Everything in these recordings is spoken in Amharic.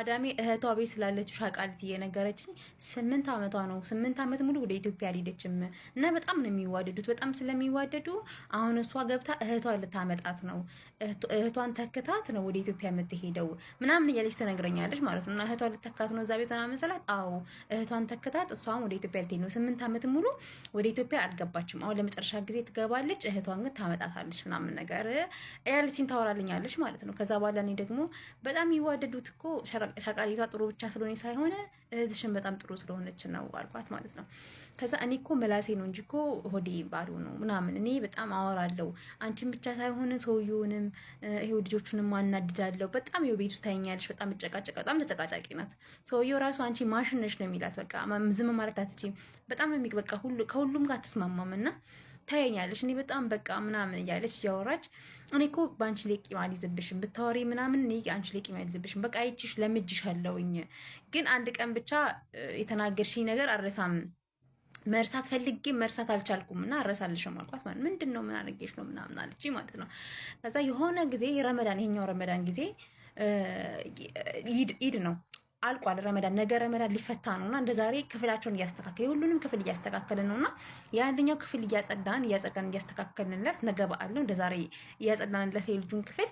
ማዳሜ እህቷ ቤት ስላለችው ሻቃሊት እየነገረችኝ 8 ዓመቷ ነው። 8 ዓመት ሙሉ ወደ ኢትዮጵያ አልሄደችም እና በጣም ነው የሚዋደዱት። በጣም ስለሚዋደዱ አሁን እሷ ገብታ እህቷን ልታመጣት ነው፣ እህቷን ተክታት ነው ወደ ኢትዮጵያ የምትሄደው ምናምን እያለች ትነግረኛለች ማለት ነው። እና እህቷን ልተካት ነው እዛ ቤት ምናምን ስላት፣ አዎ እህቷን ተክታት እሷም ወደ ኢትዮጵያ ልትሄድ ነው። 8 ዓመት ሙሉ ወደ ኢትዮጵያ አልገባችም። አሁን ለመጨረሻ ጊዜ ትገባለች፣ እህቷን ግን ታመጣታለች ምናምን ነገር ያለችኝ ታወራልኛለች ማለት ነው። ከዛ በኋላ እኔ ደግሞ በጣም የሚዋደዱት እኮ ሻቃሊቷ ጥሩ ብቻ ስለሆነ ሳይሆን እህትሽን በጣም ጥሩ ስለሆነች ነው አልኳት ማለት ነው። ከዛ እኔ እኮ ምላሴ ነው እንጂ እኮ ሆዴ ባዶ ነው ምናምን፣ እኔ በጣም አወራለሁ አንቺን ብቻ ሳይሆን ሰውየውንም ይሄው ልጆቹንም አናድዳለሁ። በጣም ይሄው ቤት ውስጥ ታይኛለሽ፣ በጣም ጨቃጨቃ፣ በጣም ተጨቃጫቂ ናት። ሰውየው ራሱ አንቺ ማሽን ነሽ ነው የሚላት። በቃ ዝም ማለት አትችይም። በጣም በቃ ከሁሉም ጋር አትስማማም እና ታየኛለሽ እኔ በጣም በቃ ምናምን እያለች እያወራች፣ እኔ እኮ በአንቺ ላይ ቂም አልይዝብሽም ብታወሪ ምናምን፣ እኔ አንቺ ላይ ቂም አልይዝብሽም። በቃ አይችሽ ለምጅሻለሁኝ፣ ግን አንድ ቀን ብቻ የተናገርሽኝ ነገር አልረሳም። መርሳት ፈልጌ መርሳት አልቻልኩም እና አረሳልሽም አልኳት። ማለት ምንድን ነው ምን አድርጌሽ ነው ምናምን አለች ማለት ነው። ከዛ የሆነ ጊዜ ረመዳን፣ ይሄኛው ረመዳን ጊዜ ኢድ ነው አልቋል። ረመዳን ነገ ረመዳን ሊፈታ ነውና እንደ ዛሬ ክፍላቸውን እያስተካከለ ሁሉንም ክፍል እያስተካከልን ነውና የአንደኛው ክፍል እያጸዳን እያስተካከልንለት ነገ በዓል ነው። እንደ ዛሬ እያጸዳንለት የልጁን ክፍል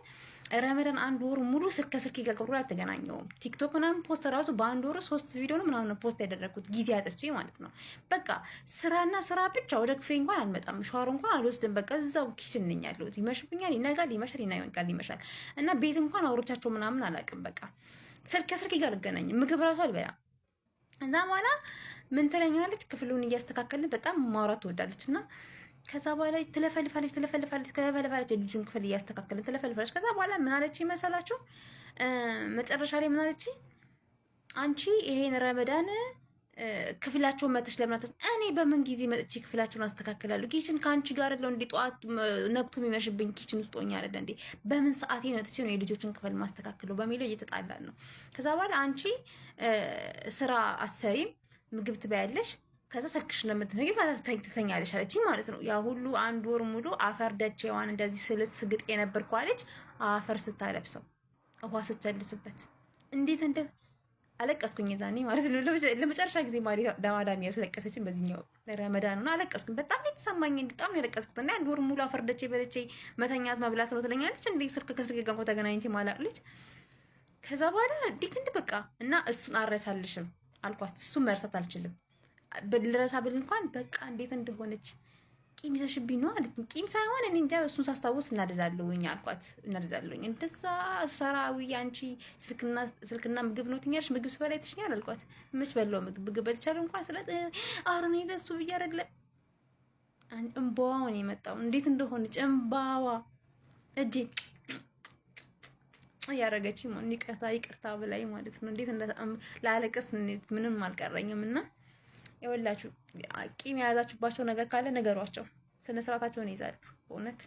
ረመዳን 1 ወር ሙሉ ስልክ ከስልክ ይጋቀሩ አልተገናኘውም። ቲክቶክ ምናምን ፖስት ራሱ በ1 ወር 3 ቪዲዮ ነው ምናምን ፖስት ያደረኩት ጊዜ አጥቼ ማለት ነው። በቃ ስራና ስራ ብቻ። ወደ ክፍሌ እንኳን አልመጣም፣ ሻወር እንኳን አልወስድም። በቃ እዛው ኪችን ነኝ ያለሁት። ይመሽብኛል፣ ይነጋል፣ ይመሻል፣ ይመሻል እና ቤት እንኳን አውሮቻቸው ምናምን አላውቅም። በቃ ስልክ ከስልክ ጋር ገናኝ ምግብ ራሱ አልበላም። እና በኋላ ምን ትለኛለች፣ ክፍሉን እያስተካከልን በጣም ማውራት ትወዳለች እና ከዛ በኋላ ትለፈልፋለች የልጁን ክፍል እያስተካከልን ትለፈልፋለች። ከዛ በኋላ ምን አለች መሰላችሁ? መጨረሻ ላይ ምን አለች? አንቺ ይሄን ረመዳን ክፍላቸውን መጥተሽ ለምናት፣ እኔ በምን ጊዜ መጥቼ ክፍላቸውን አስተካክላለሁ? ኪችን ከአንቺ ጋር አይደለም እንዴ? ጠዋት ነግቶ የሚመሽብኝ ኪችን ውስጥ ሆኜ አይደለ እንዴ? በምን ሰዓቴ መጥቼ ነው የልጆችን ክፍል ማስተካክለው? በሚለው እየተጣላን ነው። ከዛ በኋላ አንቺ ስራ አትሰሪም፣ ምግብ ትበያለሽ፣ ከዛ ስልክሽ ለምትነጊ ትተኛለሽ አለችኝ ማለት ነው። ያ ሁሉ 1 ወር ሙሉ አፈር ደቼዋን እንደዚህ ስልስ ግጥ የነበርኩ አለች። አፈር ስታለብሰው ውሃ ስትቸልስበት እንዴት እንደ አለቀስኩኝ ዛኔ ማለት ነው። ለመጨረሻ ጊዜ ማዳም ያስለቀሰችን በዚህኛው ረመዳን ነው። አለቀስኩኝ። በጣም የተሰማኝ በጣም ያለቀስኩት እና 1 ወር ሙሉ አፈር ደቼ በልቼ መተኛት መብላት ነው ትለኛለች። እንዴ ስልክ ከስልክ ጋር ተገናኝቼ ማላቅለች። ከዛ በኋላ እንዴት በቃ እና እሱን አረሳልሽም አልኳት። እሱን መርሳት አልችልም። ልረሳ ብል እንኳን በቃ እንዴት እንደሆነች ቂም ይዘሽብኝ ነው አለች። ቂም ሳይሆን እኔ እንጃ እሱን ሳስታውስ እናደዳለሁኝ አልኳት። እናደዳለሁኝ እንደዛ ሰራዊ አንቺ ስልክና ምግብ ነው ትኛለሽ፣ ምግብ ስበላ ትሽኛል አልኳት። መች በላው ምግብ በልቻለሁ እንኳን ስለ አሁን እኔ ለሱ ብዬ አይደለ እንባዋ ነው የመጣው። እንዴት እንደሆነች እንባዋ እጄ ያረገች ይቅርታ ብላይ ማለት ነው። እንዴት ላለቀስ ምንም አልቀረኝም እና የወላችሁ ቂም የያዛችሁባቸው ነገር ካለ ነገሯቸው፣ ስነ ስርዓታቸውን ይዛሉ። በእውነት